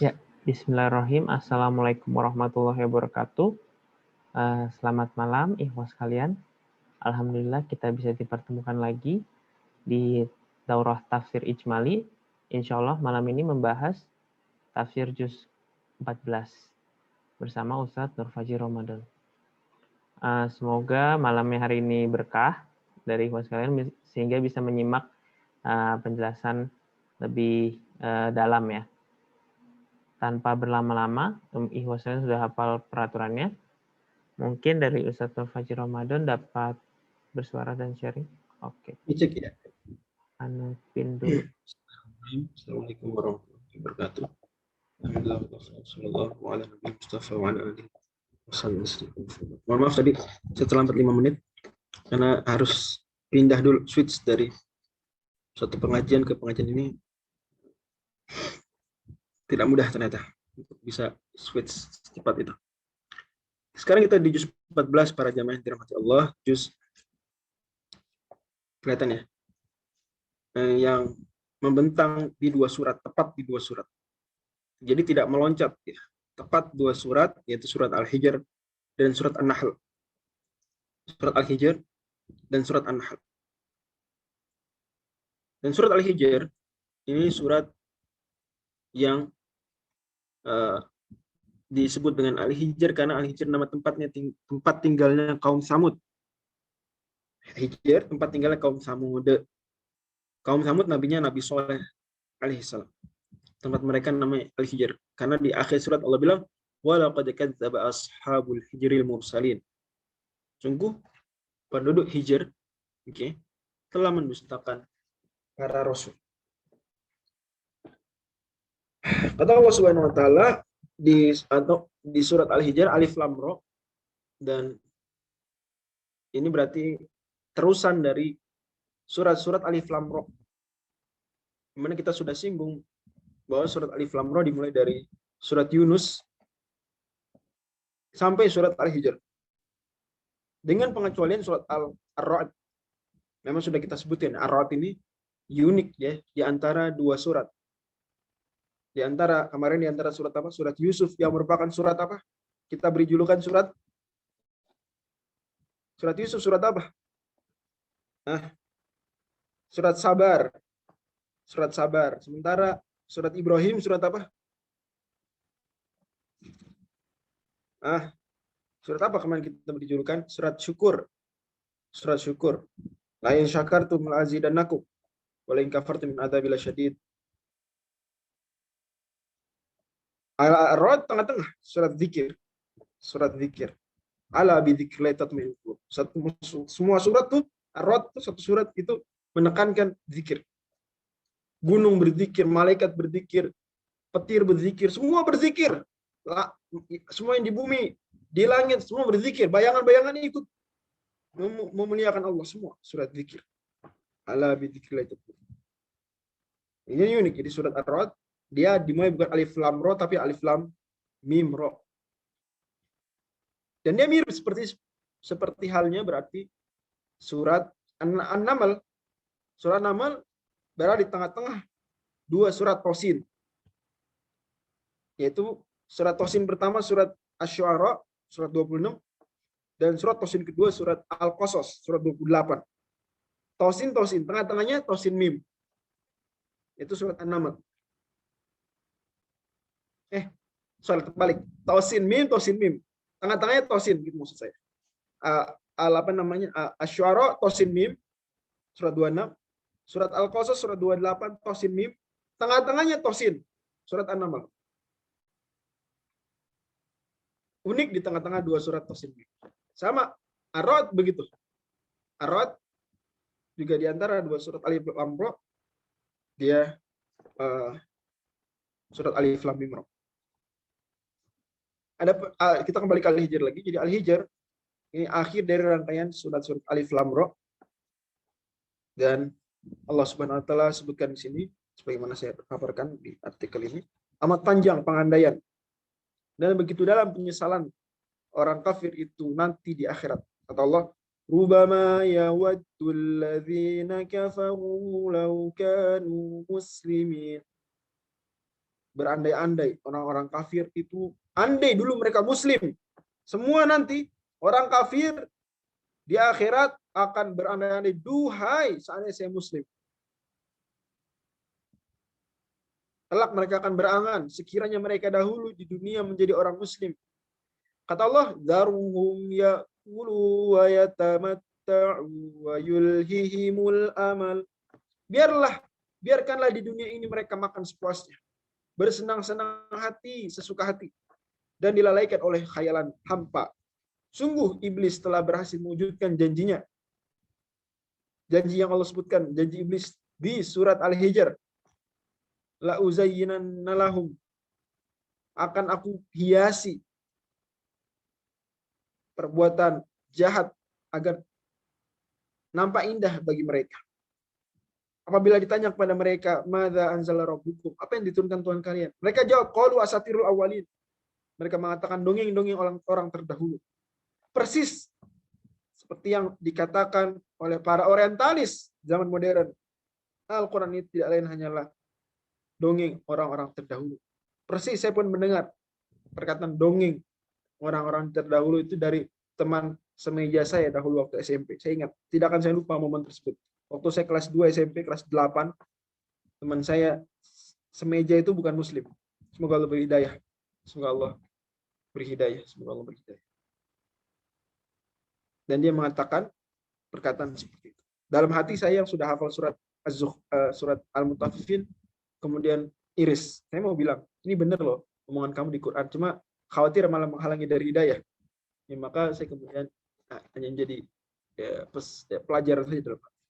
Ya, Bismillahirrahmanirrahim. Assalamualaikum warahmatullahi wabarakatuh. Selamat malam, ikhwas sekalian. Alhamdulillah kita bisa dipertemukan lagi di Daurah Tafsir Ijmali. Insya Allah malam ini membahas Tafsir Juz 14 bersama Ustadz Nur Fajri Ramadan. Semoga malamnya hari ini berkah dari ikhwas sekalian sehingga bisa menyimak penjelasan lebih dalam ya. Tanpa berlama-lama, ikhwas sekalian sudah hafal peraturannya. Mungkin dari Ustadz Nur Fajri Ramadan dapat bersuara dan sharing. Oke. Dicek ya. Anu pin dulu. Assalamualaikum warahmatullahi wabarakatuh. Alhamdulillah wassallallahu ala nabi Mustafa wa ala alihi wasallam. Mohon maaf tadi saya terlambat 5 menit karena harus pindah dulu switch dari satu pengajian ke pengajian ini. Tidak mudah ternyata untuk bisa switch secepat itu. Sekarang kita di juz 14 para jamaah yang dirahmati Allah, juz kelihatan ya. Yang membentang di 2 surat, tepat di 2 surat. Jadi tidak meloncat ya. Tepat 2 surat, yaitu surat Al-Hijr dan surat An-Nahl. Surat Al-Hijr dan surat An-Nahl. Dan surat Al-Hijr ini surat yang disebut dengan Al-Hijr karena Al-Hijr nama tempatnya tempat tinggalnya kaum Samud. Hijr tempat tinggalnya kaum Samud. Kaum Samud nabinya Nabi Soleh alaihissalam. Tempat mereka namanya Al-Hijr. Karena di akhir surat Allah bilang, وَلَقَدْ كَذَّبَ أَصْحَابُ الْحِجْرِ الْمُرْسَلِينَ. Sungguh penduduk Hijr telah mendustakan para rasul. Kata Allah Subhanahu wa taala di surat Al-Hijr alif lam ra, dan ini berarti terusan dari surat-surat alif lam ra. Dimana kita sudah singgung bahwa surat alif lam ra dimulai dari surat Yunus sampai surat Al-Hijr. Dengan pengecualian surat Ar-Ra'd. Memang sudah kita sebutin, Ar-Ra'd ini unik ya di antara 2 surat. Di antara surat apa? Surat Yusuf yang merupakan surat apa? Kita beri julukan surat Yusuf surat apa? Surat Sabar. Surat Sabar. Sementara surat Ibrahim surat apa? Surat apa kemarin kita beri julukan? Surat Syukur. Surat Syukur. La in syakartum la azidannakum wa la in kafartum min adzabil syadid. Al-Ra'd tengah-tengah, surat zikir. Surat zikir. Ala bi dzikrillah tatma'innul qulub. Semua surat tuh Ar-Ra'd tuh satu surat itu menekankan zikir. Gunung berzikir, malaikat berzikir, petir berzikir, semua berzikir. Semua yang di bumi, di langit semua berzikir. Bayangan-bayangan ikut memuliakan Allah semua. Surat zikir. Ala bi dzikrillah tatma'innul qulub. Ini unik. Jadi surat Ar-Ra'd dia dimulai bukan alif lam ra tapi alif lam mim ra. Dan dia mirip seperti halnya berarti surat An-Naml. Surat An-Naml berada di tengah-tengah 2 surat Tosin. Yaitu surat Tosin pertama surat Asy-Syu'ara surat 26 dan surat Tosin kedua surat Al-Qasas surat 28. Tosin tengah-tengahnya Tosin mim. Itu surat An-Naml. Terbalik. Tosin mim. Tengah-tengahnya tosin gitu maksud saya. Asy-Syu'ara tosin mim surat 26, surat Al-Qasas surat 28 tosin mim, tengah-tengahnya tosin surat An-Naml. Unik di tengah-tengah 2 surat tosin mim. Sama Ar-Ra'd begitu. Ar-Ra'd juga di antara 2 surat alif lam ra dia surat alif lam mim ra. Kita kembali ke Al-Hijr lagi. Jadi Al-Hijr ini akhir dari rangkaian surat-surat Alif Lam Ra. Dan Allah Subhanahu wa taala sebutkan di sini sebagaimana saya paparkan di artikel ini, amat panjang pengandaian dan begitu dalam penyesalan orang kafir itu nanti di akhirat. Kata Allah, "Rubama yawaddul ladzina kafaru law kanu muslimin." berandai-andai orang-orang kafir itu, andai dulu mereka muslim, semua nanti orang kafir di akhirat akan berandai-andai, duhai seandainya saya muslim. Kelak mereka akan berangan, sekiranya mereka dahulu di dunia menjadi orang muslim. Kata Allah, "Dharhum ya'kulu wa yatamatta'u wa yulhihimul amal." Biarkanlah di dunia ini mereka makan sepuasnya, bersenang-senang hati, sesuka hati, dan dilalaikan oleh khayalan hampa. Sungguh iblis telah berhasil mewujudkan janjinya. Janji yang Allah sebutkan, janji iblis di surat Al-Hijr. La uzayyinanna lahum, akan aku hiasi perbuatan jahat agar nampak indah bagi mereka. Apabila ditanya kepada mereka, madza anzala rabbukum, apa yang diturunkan Tuhan kalian? Mereka jawab, qalu asatirul awwalin. Mereka mengatakan dongeng-dongeng orang terdahulu. Persis seperti yang dikatakan oleh para orientalis zaman modern. Al-Quran ini tidak lain hanyalah dongeng orang-orang terdahulu. Persis saya pun mendengar perkataan dongeng orang-orang terdahulu itu dari teman semeja saya dahulu waktu SMP. Saya ingat, tidak akan saya lupa momen tersebut. Waktu saya kelas 2 SMP, kelas 8, teman saya semeja itu bukan muslim. Semoga Allah beri hidayah. Semoga Allah beri hidayah. Semoga Allah beri hidayah. Dan dia mengatakan perkataan seperti itu. Dalam hati saya yang sudah hafal surat surat Al-Mutaffifin, kemudian iris. Saya mau bilang, ini benar loh omongan kamu di Quran. Cuma khawatir malah menghalangi dari hidayah. Ya, maka saya kemudian hanya jadi pelajaran saja dalam hati.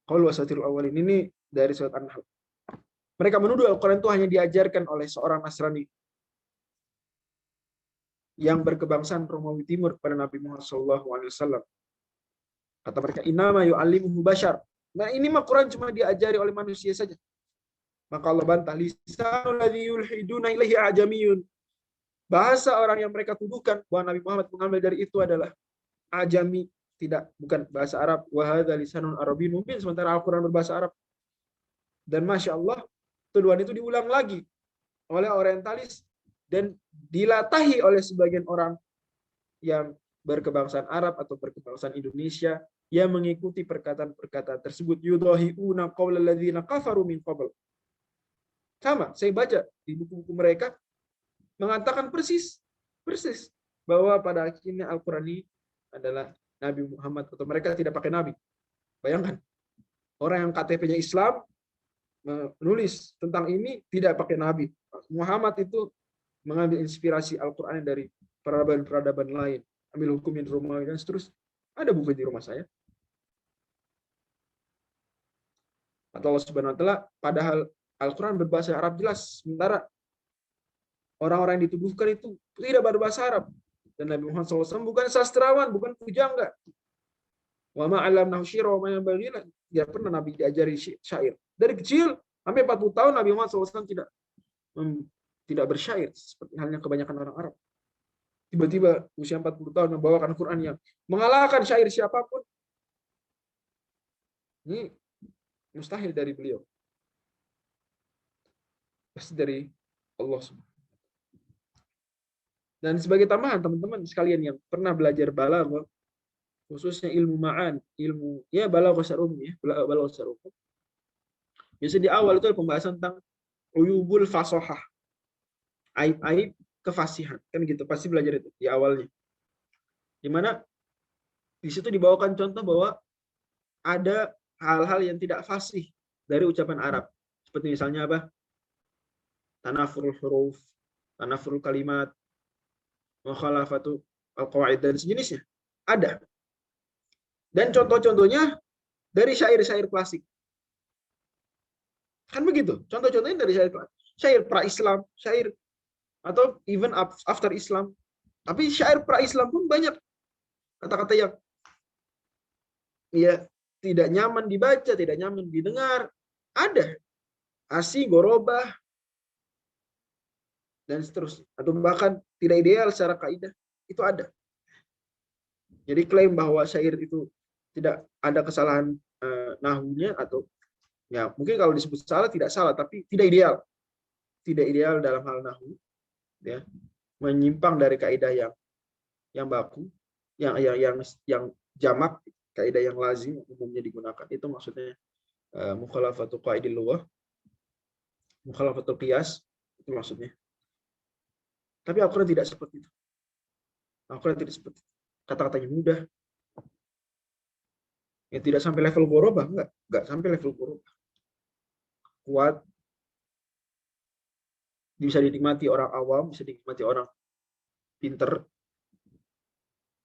Qalu asatirul awwalin, ini dari surat An-Nahl. Mereka menuduh Al-Quran itu hanya diajarkan oleh seorang Nasrani yang berkebangsaan Romawi Timur kepada Nabi Muhammad SAW. Kata mereka, innama yu'allimuhu bashar. Nah, ini mah Quran cuma diajari oleh manusia saja. Maka Allah bantah, lisanul ladzi yulhiduna ilaihi ajamiyun. Bahasa orang yang mereka tuduhkan bahwa Nabi Muhammad mengambil dari itu adalah ajami, bukan bahasa Arab. Wa hadza lisanun arabiyyun mubin, sementara Al-Quran berbahasa Arab. Dan Masya Allah, tuduhan itu diulang lagi oleh orientalis dan dilatahi oleh sebagian orang yang berkebangsaan Arab atau berkebangsaan Indonesia yang mengikuti perkataan-perkataan tersebut. Yudahi'una qawla alladzina kafaru min qabl. Sama, saya baca di buku-buku mereka mengatakan persis bahwa pada akhirnya Al-Quran ini adalah Nabi Muhammad, atau mereka tidak pakai Nabi. Bayangkan, orang yang KTP-nya Islam menulis tentang ini tidak pakai Nabi. Muhammad itu mengambil inspirasi Al-Quran dari peradaban-peradaban lain, ambil hukum yang Romawi dan seterusnya. Ada buku di rumah saya. Kata Allah Subhanahu wa taala, padahal Al-Quran berbahasa Arab jelas, sementara orang-orang yang dituduhkan itu tidak berbahasa Arab. Dan Nabi Muhammad SAW bukan sastrawan, bukan pujangga. Wa ma 'allamnahu syi'ra wa ma yanbaghi lahu. Tidak pernah Nabi diajari syair. Dari kecil sampai 40 tahun Nabi Muhammad SAW tidak bersyair seperti halnya kebanyakan orang Arab. Tiba-tiba usia 40 tahun membawakan Quran yang mengalahkan syair siapapun. Ini mustahil dari beliau. Pasti dari Allah Subhanahu. Dan sebagai tambahan teman-teman sekalian yang pernah belajar balaghah, khususnya ilmu ma'an, ilmu ya balaghah secara umum ya, balaghah secara umum. Biasanya di awal itu ada pembahasan tentang uyubul fasahah. Aib-aib kefasihan, kan gitu, pasti belajar itu di awalnya. Di mana di situ dibawakan contoh bahwa ada hal-hal yang tidak fasih dari ucapan Arab. Seperti misalnya apa? Tanafurul huruf, tanafurul kalimat, mukhalafatu al-qawaid dan sejenisnya. Ada. Dan contoh-contohnya dari syair-syair klasik. Kan begitu. Contoh-contohnya dari syair klasik. Syair pra-Islam, syair atau even after Islam. Tapi syair pra-Islam pun banyak kata-kata yang ya tidak nyaman dibaca, tidak nyaman didengar. Ada. Asi, gorobah, dan seterusnya. Atau bahkan tidak ideal secara kaidah. Itu ada. Jadi klaim bahwa syair itu tidak ada kesalahan nahunya atau ya mungkin kalau disebut salah tidak salah tapi tidak ideal. tidak ideal dalam hal nahwu, ya, menyimpang dari kaidah yang baku, yang jamak, kaidah yang lazim umumnya digunakan. Itu maksudnya mukhalafatul qaidil lughah, mukhalafatul qiyas, itu maksudnya. Tapi Al-Quran tidak seperti itu. Al-Quran tidak seperti itu. Kata-katanya mudah. Ya, tidak sampai level ghorobah, enggak sampai level ghorobah. Kuat, bisa dinikmati orang awam, bisa dinikmati orang pinter,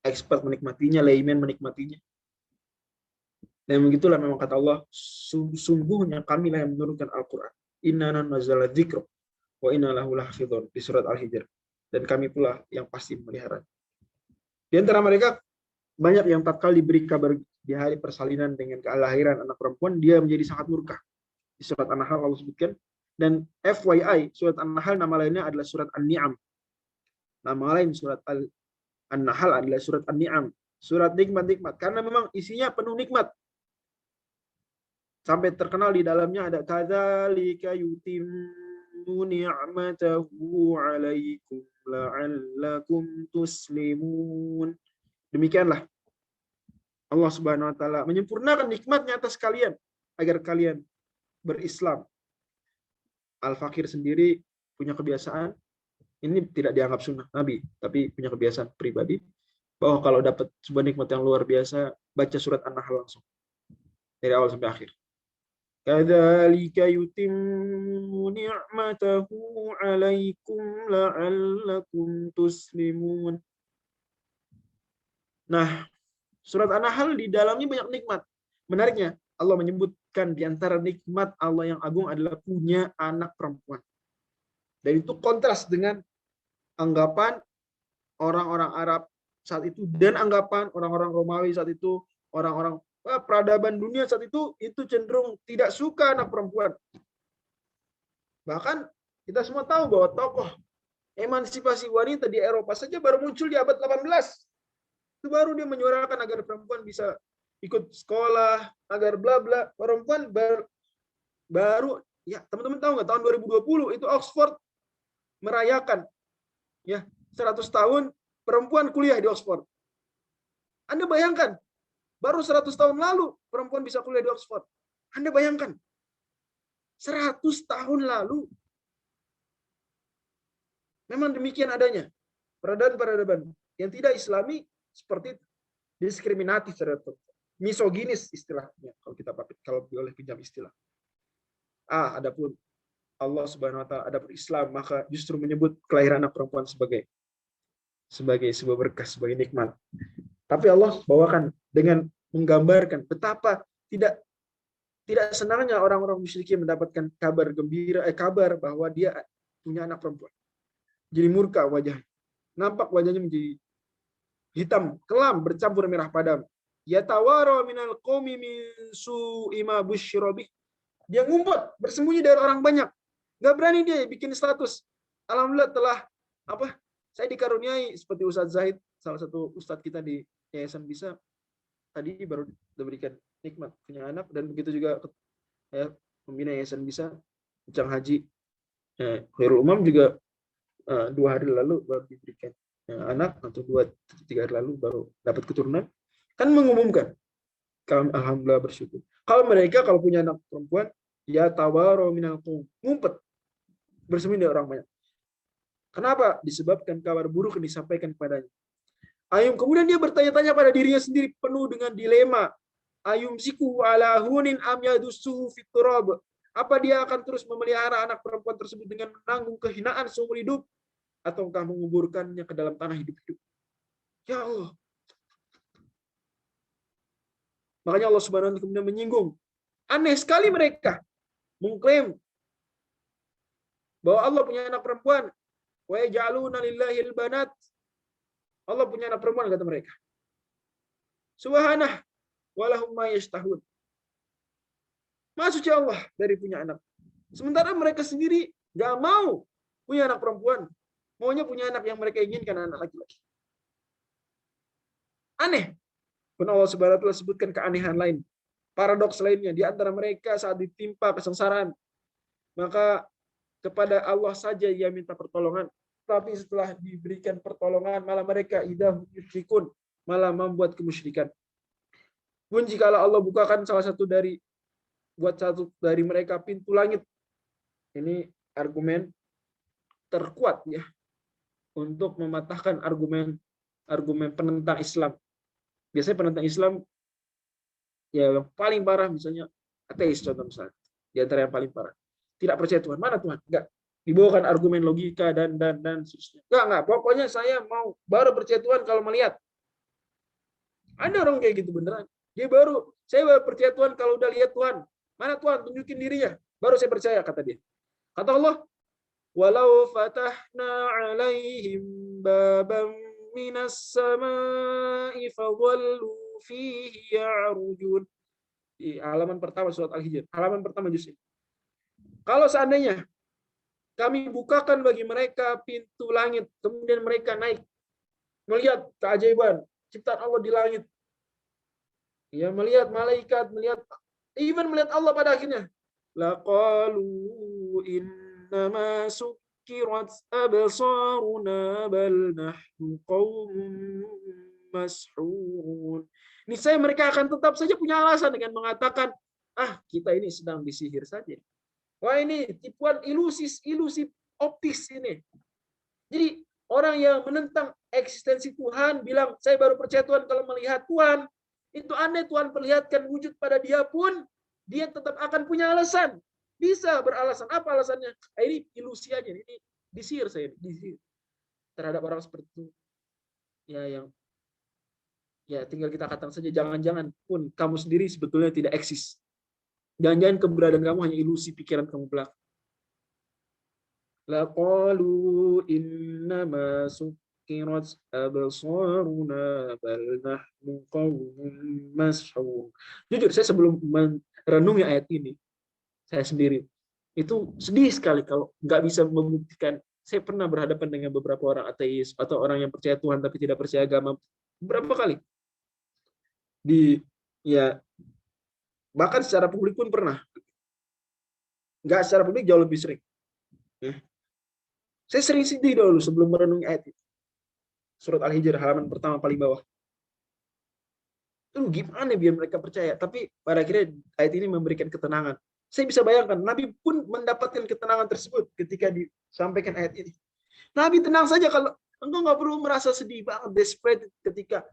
expert menikmatinya, layman menikmatinya. Dan begitulah memang kata Allah, sungguhnya kamilah yang menurunkan Al-Quran. Inna nazzalna dzikra wa inna lahu lahafidhun, di surat Al-Hijr. Dan kami pula yang pasti memelihara. Di antara mereka banyak yang tatkala diberi kabar di hari persalinan dengan kelahiran anak perempuan, dia menjadi sangat murka. Di surat An-Nahl Allah sebutkan. Dan FYI, surat An-Nahl nama lainnya adalah surat An-Ni'am. Nama lain surat An-Nahl adalah surat An-Ni'am. Surat nikmat-nikmat. Karena memang isinya penuh nikmat. Sampai terkenal di dalamnya ada kadzalika yutimmu ni'matahu 'alaikum la'allakum tuslimun. Demikianlah Allah Subhanahu wa taala menyempurnakan nikmatnya atas kalian agar kalian berislam. Al-Fakir sendiri punya kebiasaan, ini tidak dianggap sunnah Nabi, tapi punya kebiasaan pribadi, bahwa kalau dapat sebuah nikmat yang luar biasa, baca surat An-Nahl langsung. Dari awal sampai akhir. Kadzalika yutimmu ni'matahu 'alaikum la'allakum tuslimun. Nah, surat An-Nahl di dalamnya banyak nikmat. Menariknya, Allah menyebutkan di antara nikmat Allah yang agung adalah punya anak perempuan. Dan itu kontras dengan anggapan orang-orang Arab saat itu dan anggapan orang-orang Romawi saat itu, orang-orang peradaban dunia saat itu cenderung tidak suka anak perempuan. Bahkan kita semua tahu bahwa tokoh emansipasi wanita di Eropa saja baru muncul di abad 18. Itu baru dia menyuarakan agar perempuan bisa ikut sekolah, agar bla bla. Perempuan baru ya, teman-teman tahu nggak, tahun 2020 itu Oxford merayakan ya 100 tahun perempuan kuliah di Oxford. Anda bayangkan, baru 100 tahun lalu perempuan bisa kuliah di Oxford. Anda bayangkan, 100 tahun lalu. Memang demikian adanya. Peradaban-peradaban yang tidak Islami seperti itu. Diskriminatif terhadap, misoginis istilahnya kalau boleh pinjam istilah. Adapun Allah Subhanahu wa taala, adapun Islam, maka justru menyebut kelahiran anak perempuan sebagai sebuah berkah, sebagai nikmat. Tapi Allah bawakan dengan menggambarkan betapa tidak senangnya orang-orang musyrikin mendapatkan kabar gembira, kabar bahwa dia punya anak perempuan. Jadi murka wajahnya. Nampak wajahnya menjadi hitam, kelam, bercampur merah padam. Yatawara minal qaumi min su'i ma busyira bih. Dia ngumpet, bersembunyi dari orang banyak. Enggak berani dia bikin status. Alhamdulillah telah saya dikaruniai seperti Ustadz Zahid, salah satu ustadz kita di Yayasan Bisa, tadi baru diberikan nikmat punya anak, dan begitu juga pembina Yayasan Bisa, Ucang Haji Khairul Umam juga 2 hari lalu baru diberikan anak, atau 2-3 hari lalu baru dapat keturunan. Kan mengumumkan, alhamdulillah, bersyukur. Kalau punya anak perempuan, ya tawaro minal qaum, ngumpet, bersembunyi dari orang banyak. Kenapa? Disebabkan kabar buruk yang disampaikan kepadanya. Kemudian dia bertanya-tanya pada dirinya sendiri penuh dengan dilema. Ayumsiku ala hunin am yadussuhu fit turab. Apa dia akan terus memelihara anak perempuan tersebut dengan menanggung kehinaan seumur hidup, ataukah menguburkannya ke dalam tanah hidup-hidup? Ya Allah. Makanya Allah Subhanahu wa taala kemudian menyinggung. Aneh sekali mereka mengklaim bahwa Allah punya anak perempuan. Wa yaj'aluna lillahil banat. Allah punya anak perempuan, kata mereka. Subhanah walahum ma yashtahun. Maha suci Allah dari punya anak. Sementara mereka sendiri gak mau punya anak perempuan. Maunya punya anak yang mereka inginkan, anak laki-laki. Aneh. Pun Allah Subhanahu wa taala sebutkan keanehan lain. Paradoks lainnya. Di antara mereka saat ditimpa kesengsaraan, maka kepada Allah saja ia minta pertolongan, tapi setelah diberikan pertolongan malah mereka idahum yusyrikun, malah membuat kemusyrikan. Pun jikalau Allah bukakan salah satu dari mereka pintu langit, ini argumen terkuat ya untuk mematahkan argumen penentang Islam. Biasanya penentang Islam ya yang paling parah misalnya ateis, contoh misalnya di antara yang paling parah, tidak percaya Tuhan. Mana Tuhan? Enggak. Dibawakan argumen logika dan seterusnya. Enggak, pokoknya saya mau baru percaya Tuhan kalau melihat. Ada orang kayak gitu beneran. Saya baru percaya Tuhan kalau udah lihat Tuhan. Mana Tuhan? Tunjukin dirinya. Baru saya percaya, kata dia. Kata Allah, walau fatahna alaihim babam minas sama'i fadhallu fihi ya'rujun. Di halaman pertama surat Al-Hijr. Halaman pertama juz ini. Kalau seandainya kami bukakan bagi mereka pintu langit, kemudian mereka naik, melihat keajaiban ciptaan Allah di langit, ya, melihat malaikat, melihat Allah pada akhirnya, laqalu innama sukkirat absaruna bal nahnu qaumun mashhurun. Niscaya mereka akan tetap saja punya alasan dengan mengatakan, kita ini sedang disihir saja. Wah, ini tipuan ilusi optis ini. Jadi orang yang menentang eksistensi Tuhan bilang, saya baru percaya Tuhan kalau melihat Tuhan. Itu aneh, Tuhan perlihatkan wujud pada dia pun, dia tetap akan punya alasan. Bisa beralasan. Apa alasannya? Ini ilusi aja. Ini disihir saya. Disihir. Terhadap orang seperti itu. Ya tinggal kita katakan saja, jangan-jangan pun kamu sendiri sebetulnya tidak eksis. Jangan-jangan keberadaan kamu hanya ilusi pikiran kamu belaka. Laqalu innama sukkirat absaruna bal nahnu qaumun mashhur. Jujur, saya sebelum merenungi ayat ini, saya sendiri itu sedih sekali kalau nggak bisa membuktikan. Saya pernah berhadapan dengan beberapa orang ateis atau orang yang percaya Tuhan tapi tidak percaya agama beberapa kali. Bahkan secara publik pun pernah. Nggak secara publik, jauh lebih sering. Saya sering sedih dulu sebelum merenungi ayat itu. Surat Al-Hijr halaman pertama paling bawah. Itu gimana biar mereka percaya? Tapi pada akhirnya ayat ini memberikan ketenangan. Saya bisa bayangkan, Nabi pun mendapatkan ketenangan tersebut ketika disampaikan ayat ini. Nabi tenang saja, kalau engkau nggak perlu merasa sedih banget, desperate ketika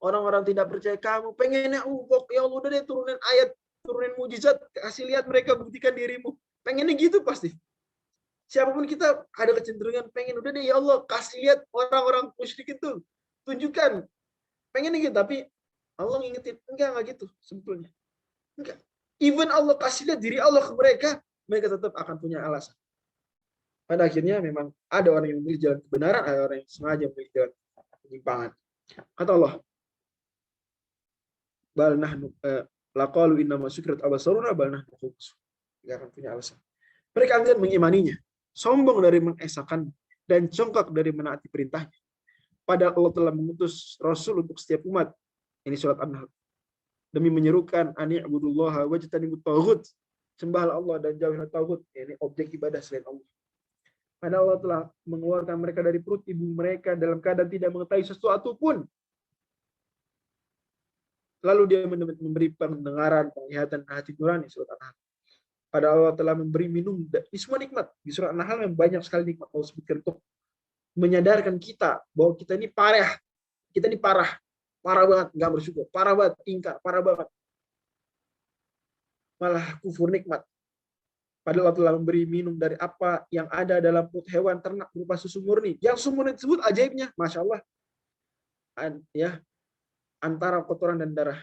orang-orang tidak percaya kamu. Pengennya, ya Allah, udah deh turunin mujizat, kasih lihat mereka, buktikan dirimu. Pengennya gitu pasti. Siapapun kita ada kecenderungan pengen, udah deh ya Allah, kasih lihat orang-orang musyrik itu, tunjukkan. Pengennya gitu, tapi Allah ngingetin, enggak gitu sebetulnya. Enggak. Even Allah kasih lihat diri Allah ke mereka tetap akan punya alasan. Pada akhirnya memang ada orang yang memilih jalan kebenaran, ada orang yang sengaja memilih jalan penyimpangan. Kata Allah, bal nahnu laqalu innama sukrat abasaruna bal nahnu qaumun. Enggak akan punya alasan. Mereka enggan mengimaninya, sombong dari mengesahkan dan congkak dari menaati perintahnya. Padahal Allah telah mengutus Rasul untuk setiap umat. Ini surat An-Nahl. Demi menyerukan ani'budullaha wajtanibut taghut. Sembahlah Allah dan jauhilah taghut. Ini objek ibadah selain Allah. Padahal Allah telah mengeluarkan mereka dari perut ibu mereka dalam keadaan tidak mengetahui sesuatu pun. Lalu dia memberi pendengaran, penglihatan, hati nurani, surat An-Nahl. Pada Allah telah memberi minum, ini semua nikmat. Di surat An-Nahl yang banyak sekali nikmat Allah sebutkan untuk menyadarkan kita bahwa kita ini parah. Kita ini parah banget, nggak bersyukur, parah banget, ingkar, parah banget. Malah kufur nikmat. Padahal Allah telah memberi minum dari apa yang ada dalam perut hewan ternak berupa susu murni. Yang susu murni tersebut ajaibnya, Masya Allah, ya, antara kotoran dan darah.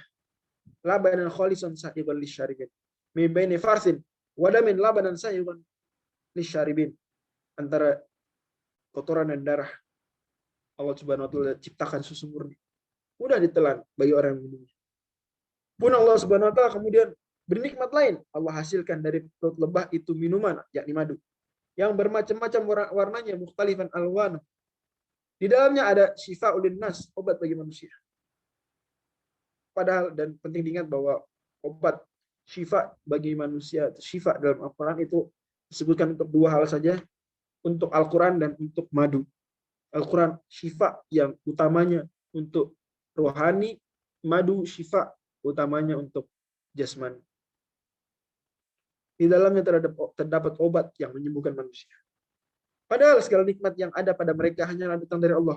Labanan khalisan sa'iban lisyaribin. Min baini farsin wadamin labanan sa'iban lisyaribin. Antara kotoran dan darah. Allah Subhanahu wa taala ciptakan susu murni. Mudah ditelan bagi orang yang minumnya. Pun Allah Subhanahu wa taala kemudian bernikmat lain. Allah hasilkan dari perut lebah itu minuman, yakni madu, yang bermacam-macam warnanya, mukhtalifan alwanu. Di dalamnya ada syifa'ul linnas, obat bagi manusia. Padahal, dan penting diingat bahwa obat syifa bagi manusia, syifa dalam Al-Quran itu Disebutkan untuk dua hal saja, untuk Al-Quran dan untuk madu. Al-Quran syifa yang utamanya untuk rohani, madu syifa utamanya untuk jasmani. Di dalamnya terdapat obat yang menyembuhkan manusia. Padahal segala nikmat yang ada pada mereka hanyalah datang dari Allah.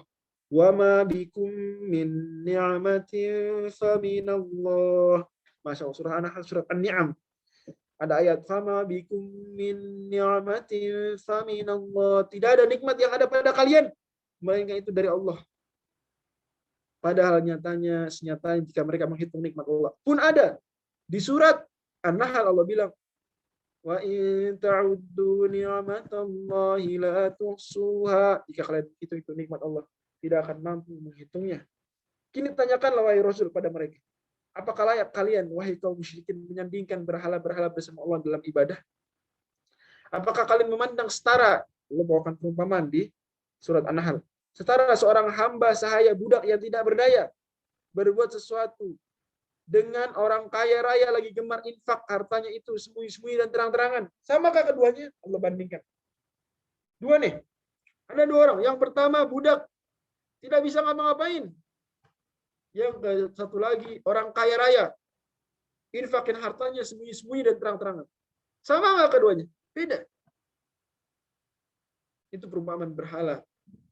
Wa ma bikum min ni'matin faminallah. Masya Allah, surah An-Nahl, surat An-Ni'am. Ada ayat, fama bikum min ni'matin faminallah. Tidak ada nikmat yang ada pada kalian, melainkan itu dari Allah. Padahal senyatanya jika mereka menghitung nikmat Allah pun ada. Di surat An-Nahl Allah bilang, wa in ta'uddu ni'matallahi la tuhsuha. Jika kalian itu nikmat Allah, tidak akan mampu menghitungnya. Kini tanyakanlah wahai Rasul pada mereka, apakah layak kalian wahai kaum musyrikin menyandingkan berhala-berhala bersama Allah dalam ibadah? Apakah kalian memandang setara? Allah bawakan perumpamaan di surat An-Nahl. Setara seorang hamba sahaya budak yang tidak berdaya berbuat sesuatu dengan orang kaya raya lagi gemar infak hartanya itu sembunyi-sembunyi dan terang-terangan. Samakah keduanya? Allah bandingkan. Dua nih. Ada dua orang. Yang pertama budak tidak bisa ngapa-ngapain. Yang satu lagi orang kaya raya infakin hartanya sembunyi-sembunyi dan terang-terangan. Sama nggak keduanya? Beda. Itu perumpamaan berhala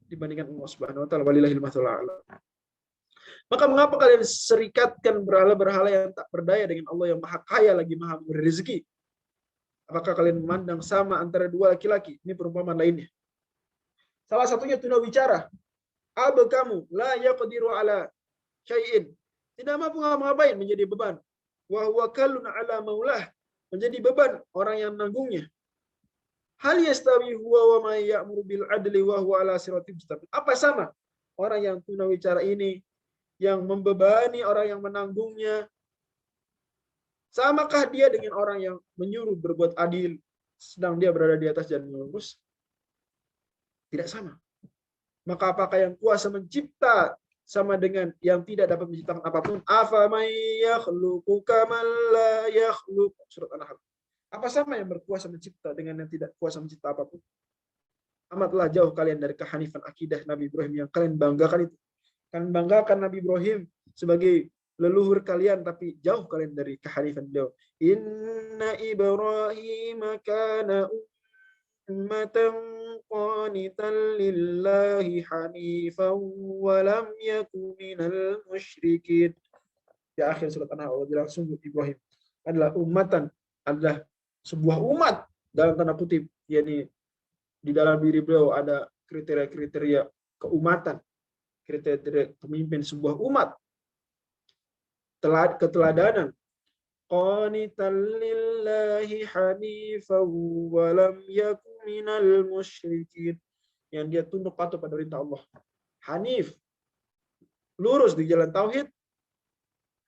dibandingkan Allah Subhanahu wa taala. Walillahil mathalul a'la. Maka mengapa kalian serikatkan berhala-berhala yang tak berdaya dengan Allah yang maha kaya lagi maha memberi rezeki? Apakah kalian memandang sama antara dua laki-laki? Ini perumpamaan lainnya. Salah satunya tunawicara. Aba kamu la yaqdiru ala syai'in. Tidak mampu ngapain, menjadi beban. Wa huwa kallun ala maulah. Menjadi beban orang yang menanggungnya. Hal yastawi huwa wa may ya'muru bil adli wa huwa ala siratim mustaqim. Apa sama orang yang tunawicara ini yang membebani orang yang menanggungnya? Samakah dia dengan orang yang menyuruh berbuat adil sedang dia berada di atas jalan yang lurus? Tidak sama. Maka apakah yang kuasa mencipta sama dengan yang tidak dapat menciptakan apapun? Afa may yakhluqu kaman la yakhluq. Surat An-Nahl. Apa sama yang berkuasa mencipta dengan yang tidak kuasa mencipta apapun? Amatlah jauh kalian dari kehanifan akidah Nabi Ibrahim yang kalian banggakan itu. Kalian banggakan Nabi Ibrahim sebagai leluhur kalian, tapi jauh kalian dari kehanifan beliau. Inna Ibrahim kana ummatan qanitan lillahi hanifan wa lam yakun minal musyrikin. Di akhir surat An-Nahl Allah bilang sungguh Ibrahim adalah adalah sebuah umat dalam tanda kutip, yakni di dalam diri beliau ada kriteria-kriteria keumatan, kriteria pemimpin sebuah umat, keteladanan. Qanitan lillahi hanifan wa lam yakun minal musyrikin. Yang dia tunduk patuh pada perintah Allah. Hanif, lurus di jalan tauhid,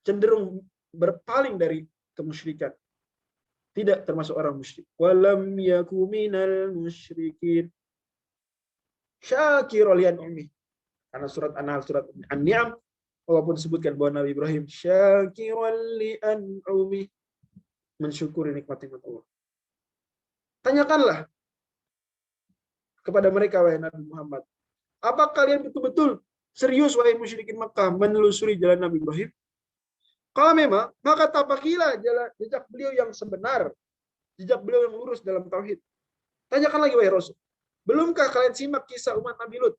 cenderung berpaling dari kemusyrikan. Tidak termasuk orang musyrik. Wa lam yakun minal musyrikin. Syakira li an'umi. Karena surat An-Nahl, surat An-Ni'am, walaupun disebutkan bahwa Nabi Ibrahim syakiran li an'umi, mensyukuri nikmat-nikmat Allah. Tanyakanlah kepada mereka wahai Nabi Muhammad, apa kalian betul-betul serius wahai musyrikin Makkah menelusuri jalan Nabi Ibrahim? Kalau memang, maka tapakilah jejak beliau yang sebenar, jejak beliau yang lurus dalam tauhid. Tanyakan lagi wahai Rasul, belumkah kalian simak kisah umat Nabi Lut?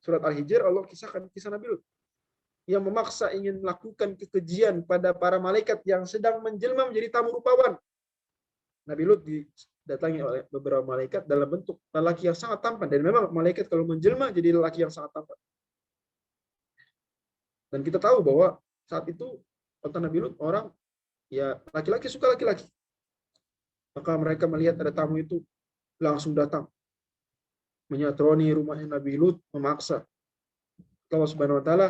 Surat Al-Hijr Allah kisahkan kisah Nabi Lut yang memaksa ingin melakukan kekejian pada para malaikat yang sedang menjelma menjadi tamu rupawan. Nabi Lut didatangi oleh beberapa malaikat dalam bentuk lelaki yang sangat tampan, dan memang malaikat kalau menjelma jadi lelaki yang sangat tampan. Dan kita tahu bahwa saat itu kota Nabi Lut orang ya laki-laki suka laki-laki. Maka mereka melihat ada tamu itu langsung datang menyatroni rumahnya Nabi Lut, memaksa. Allah Subhanahu wa taala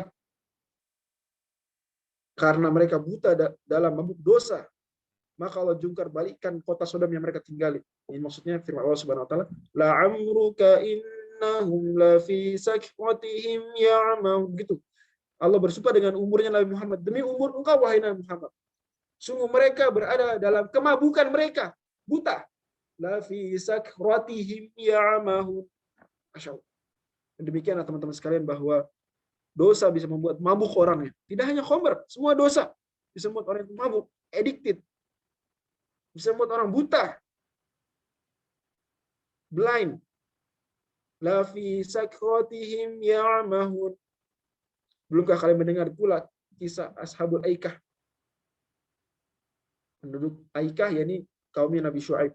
karena mereka buta dalam mabuk dosa, maka Allah jungkar balikkan kota Sodom yang mereka tinggali. Ini maksudnya firman Allah Subhanahu wa taala, la amruka innahum la fi sakratihim ya'mahun. Gitu. Allah bersumpah dengan umurnya Nabi Muhammad, demi umur engkau wahai Nabi Muhammad, sungguh mereka berada dalam kemabukan mereka, buta. la fi sakratihim ya'mahun. Masya Allah. Demikianlah teman-teman sekalian bahwa dosa bisa membuat mabuk orangnya. Tidak hanya khamr, semua dosa bisa membuat orang itu mabuk, addicted. Bisa membuat orang buta, blind. La fi sakratihim ya'mahun. Belumkah kalian mendengar pula kisah Ashabul Aikah? Penduduk Aikah, yakni kaumnya Nabi Syuaib.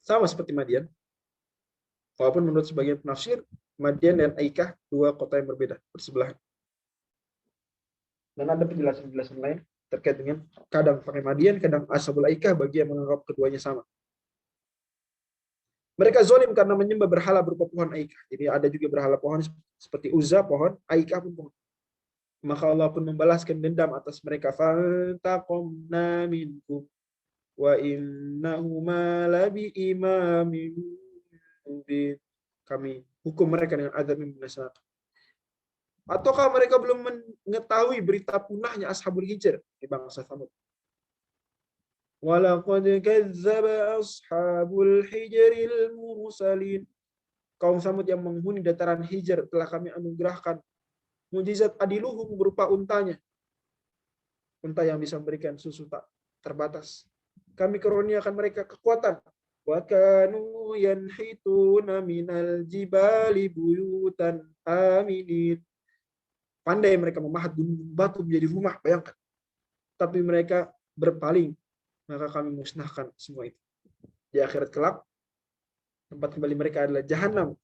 Sama seperti Madian. Walaupun menurut sebagian penafsir, Madian dan Aikah dua kota yang berbeda, bersebelahan. Dan ada penjelasan-penjelasan lain terkait dengan kadang pakai Madian, kadang Ashabul Aikah bagi yang menganggap keduanya sama. Mereka zalim karena menyembah berhala berupa pohon Aikah. Jadi ada juga berhala pohon seperti Uzza pohon, Aikah pun pohon. Maka Allah pun membalaskan dendam atas mereka. Fantaqamna minkum wa innahuma labi imamin mubin. Kami hukum mereka dengan azab yang menyesalkan. Ataukah mereka belum mengetahui berita punahnya Ashabul Hijr di bangsa Tsamud? Walaqad kadzdzaba ashabul hijril mursalin. Kaum Tsamud yang menghuni dataran Hijr telah kami anugerahkan mujizat adiluhum berupa untanya. Unta yang bisa memberikan susu tak terbatas. Kami karuniakan mereka kekuatan. Wa kanu yanhituna minal jibali buyutan aminin. Pandai mereka memahat gunung batu menjadi rumah, bayangkan. Tapi mereka berpaling, maka kami musnahkan semua itu. Di akhirat kelak, tempat kembali mereka adalah Jahannam,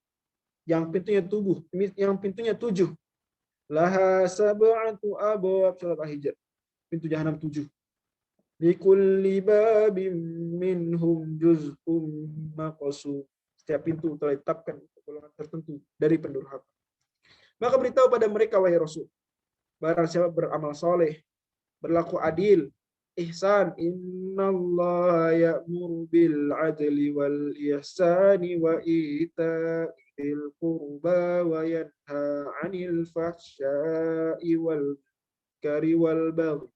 yang pintunya 7. Laha sab'atu abwab, surat Al-Hijr. Pintu Jahannam 7. Likulli babim minhum juz'um maqsum. Setiap pintu telah ditetapkan golongan tertentu dari pendurhaka. Maka beritahu pada mereka, wahai Rasul, barang siapa beramal soleh, berlaku adil, ihsan, innallaha ya'muru bil adli wal ihsani wa ita'il qurba wa yanha 'anil fahsya'i wal munkari wal baghi.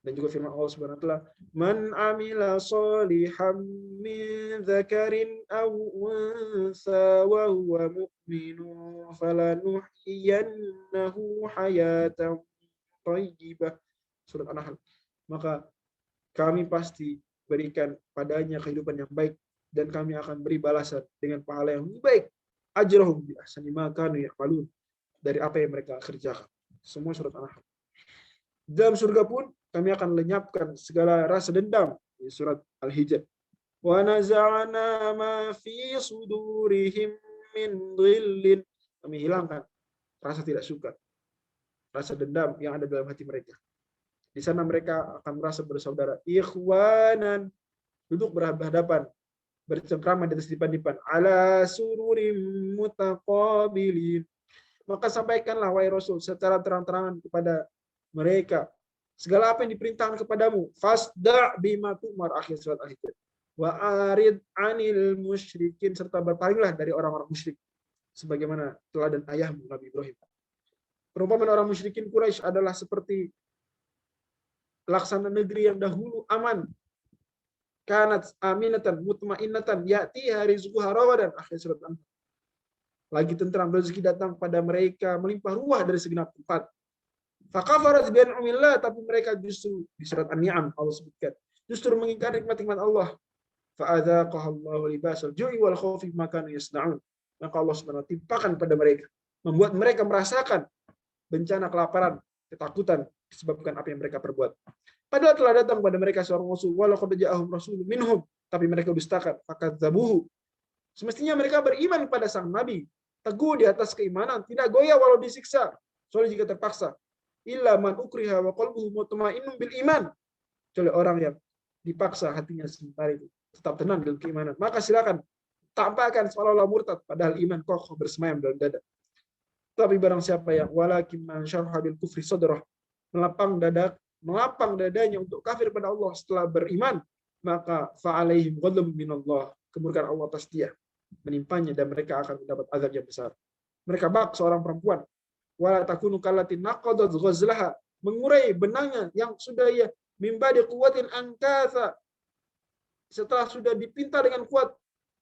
Dan juga firman Allah Subhanahu wa taala, "Man 'amila sholihan min dzakarin aw unsa wa huwa mu'minun falanuhyiyannahu hayatan thayyibah." Surat An-Nahl. Maka kami pasti berikan padanya kehidupan yang baik dan kami akan beri balasan dengan pahala yang lebih baik. Ajrahum bi ahsani ma kanu ya'malun, dari apa yang mereka kerjakan. Semua surat An-Nahl. Dalam surga pun kami akan lenyapkan segala rasa dendam di surat Al-Hijr. Wa naza'na ma fi sudurihim min dhillin. Kami hilangkan rasa tidak suka, rasa dendam yang ada dalam hati mereka. Di sana mereka akan merasa bersaudara. Ikhwanan, duduk berhadapan, bercengkrama di atas dipan-dipan. Ala sururim mutaqabilin. Maka sampaikanlah, wahai Rasul, secara terang-terangan kepada mereka segala apa yang diperintahkan kepadamu. Fasda' bima tu'mar, akhir surat Al-Hijr. Wa arid 'anil musyrikin, serta berpalinglah dari orang-orang musyrik, sebagaimana teladan ayahmu Nabi Ibrahim. Perumpamaan orang musyrikin Quraisy adalah seperti laksana negeri yang dahulu aman. Kanat aminatan mutmainnatan ya'tiha rizquha ragadan, akhir surat An. Lagi tentram, rezeki datang pada mereka melimpah ruah dari segenap tempat. Fakafarat bi an'amillah, tapi mereka justru di surat An-Ni'am Allah sebutkan, justru mengingkari nikmat-nikmat Allah. Fa'adzaqahallahu libasal ju'i wal khaufi bima kanu yasna'un. Maka Allah Subhanahu wa ta'ala timpakan pada mereka, membuat mereka merasakan bencana kelaparan, ketakutan disebabkan apa yang mereka perbuat. Padahal telah datang pada mereka seorang rasul, walaqad ja'ahum rasulun minhum, tapi mereka dustakan, fakadzabuhu. Semestinya mereka beriman pada sang nabi, teguh di atas keimanan, tidak goyah walau disiksa, kecuali jika terpaksa. Illa man ukriha wa qalbuhu mutmainnun bil iman. Kecuali orang yang dipaksa hatinya sementara itu tetap tenang dalam keimanan, maka silakan tampakkan seolah-olah murtad padahal iman kokoh bersemayam dalam dada. Tapi barang siapa yang walakin man syarha bil kufri sadrah, melapang dadanya untuk kafir pada Allah setelah beriman, maka fa'alaihim ghadabun minallah, kemurkaan Allah atas dia menimpanya dan mereka akan mendapat azab yang besar. Mereka bak seorang perempuan, wala takunu kallatin naqadat ghazlaha, mengurai benangnya yang sudah ia mimba di kuwatin angkasa, setelah sudah dipinta dengan kuat,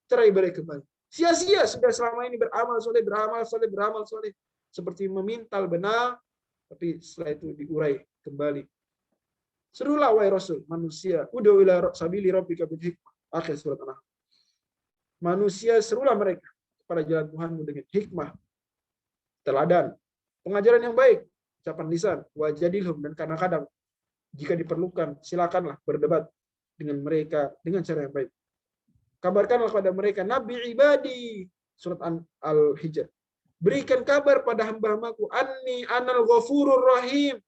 cerai berai kembali. Sia-sia sudah selama ini beramal soleh, seperti memintal benang, tapi setelah itu diurai kembali. Serulah wahai Rasul, manusia, ud'u ila sabili rabbika bil hikmah. Akhir surat An-Nahl. Manusia, serulah mereka kepada jalan Tuhanmu dengan hikmah, teladan, pengajaran yang baik, ucapan lisan, wajadilhum, dan kadang-kadang jika diperlukan, silakanlah berdebat dengan mereka dengan cara yang baik. Kabarkanlah kepada mereka, Nabi ibadi, surat Al-Hijr. Berikan kabar pada hamba-hambaku, anni anal ghafurur rahim,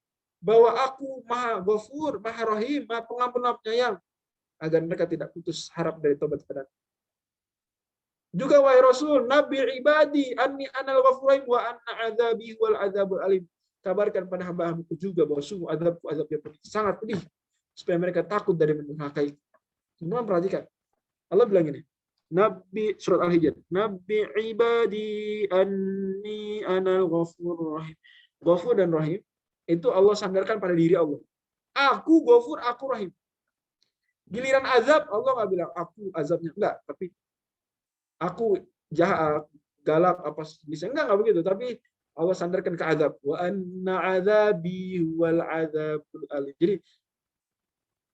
bahwa aku maha ghafur, maha rahim, maha pengampun, maha penyayang, agar mereka tidak putus harap dari tobat kepada-Ku. Juga wahai Rasul, Nabi ibadi, anni anal ghafurur rahim, wa anna azabi wal azabul alim. Kabarkan pada hamba-hambaku juga bahwa sungguh azabku azab yang pedih, sangat pedih, supaya mereka takut dari mendurhakai. Semua perhatikan. Allah bilang ini, Nabi surat Al-Hijr, Nabi ibadi anni anal ghafurur rahim. Ghafur dan rahim itu Allah sandarkan pada diri Allah. Aku ghafur, aku rahim. Giliran azab Allah nggak bilang aku azabnya, enggak, tapi aku jahat, galak, apa bisa, enggak begitu, tapi Allah sandarkan ke azab. Wa anna azabi wal azabul alim. Jadi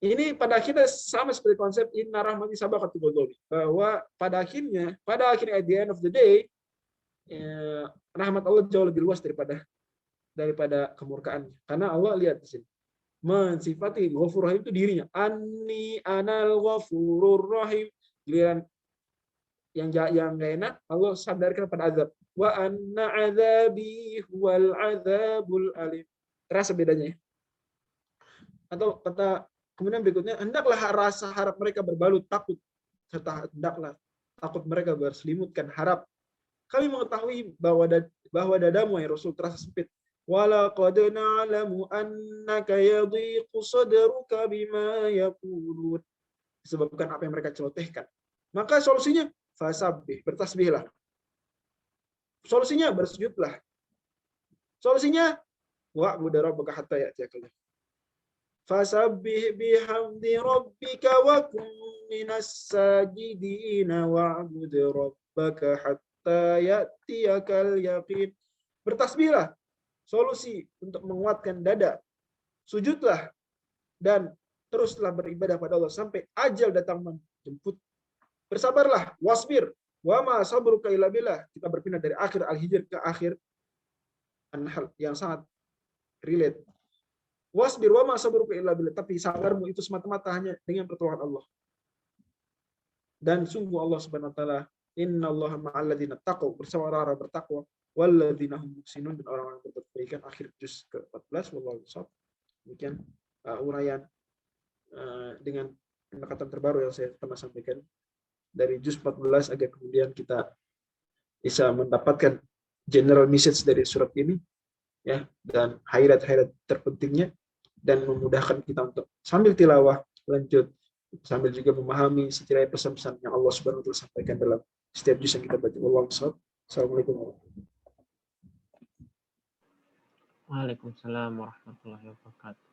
ini pada akhirnya sama seperti konsep inna rahmati sabaqatul ghadab, bahwa pada akhirnya at the end of the day, rahmat Allah jauh lebih luas daripada kemurkaannya. Karena Allah lihat di sini mensifati Ghafur Rahim itu dirinya. Anni anal ghafurur rahim. Giliran yang enggak enak Allah sadarkan pada azab. Wa anna azabi huwal azabul alim. Terasa bedanya ya? Atau kata kemudian berikutnya, hendaklah rasa harap mereka berbalut takut, serta hendaklah takut mereka berselimutkan harap. Kami mengetahui bahwa dadamu ya Rasul terasa sempit. Walaqad na'lamu annaka yadhiqu sadruka bima yaqulun. Disebabkan apa yang mereka celotehkan. Maka solusinya fasabbih, bertasbihlah. Solusinya bersujudlah. Solusinya wa'bud rabbaka hatta ya'tiyakal yaqin. Fasabbih bihamdi rabbika wa kun minas sajidina wa'bud rabbaka hatta ya'tiyakal yaqin. Bertasbihlah, solusi untuk menguatkan dada. Sujudlah dan teruslah beribadah pada Allah sampai ajal datang menjemput. Bersabarlah, wasbir, wa ma sabruka illa billah. Kita berpindah dari akhir Al-Hijr ke akhir An-Nahl yang sangat relate. Wasbir wa ma sabruka illa billah, tapi sabarmu itu semata-mata hanya dengan pertolongan Allah. Dan sungguh Allah Subhanahu wa taala, innallaha ma'al ladzina taqaw, bersama orang-orang bertakwa, walladzina hum muhsinun, dan orang-orang yang berbuat kebaikan. Akhir juz ke-14. Wallahu a'lam. Demikian uraian dengan pendekatan terbaru yang saya pernah sampaikan dari juz 14 agar kemudian kita bisa mendapatkan general message dari surat ini, ya, dan highlight terpentingnya, dan memudahkan kita untuk sambil tilawah lanjut, sambil juga memahami setidaknya pesan-pesan yang Allah Subhanahu wa taala sampaikan dalam setiap juz yang kita baca. Wallahu a'lam. Assalamualaikum warahmatullahi wabarakatuh. Waalaikumsalam warahmatullahi wabarakatuh.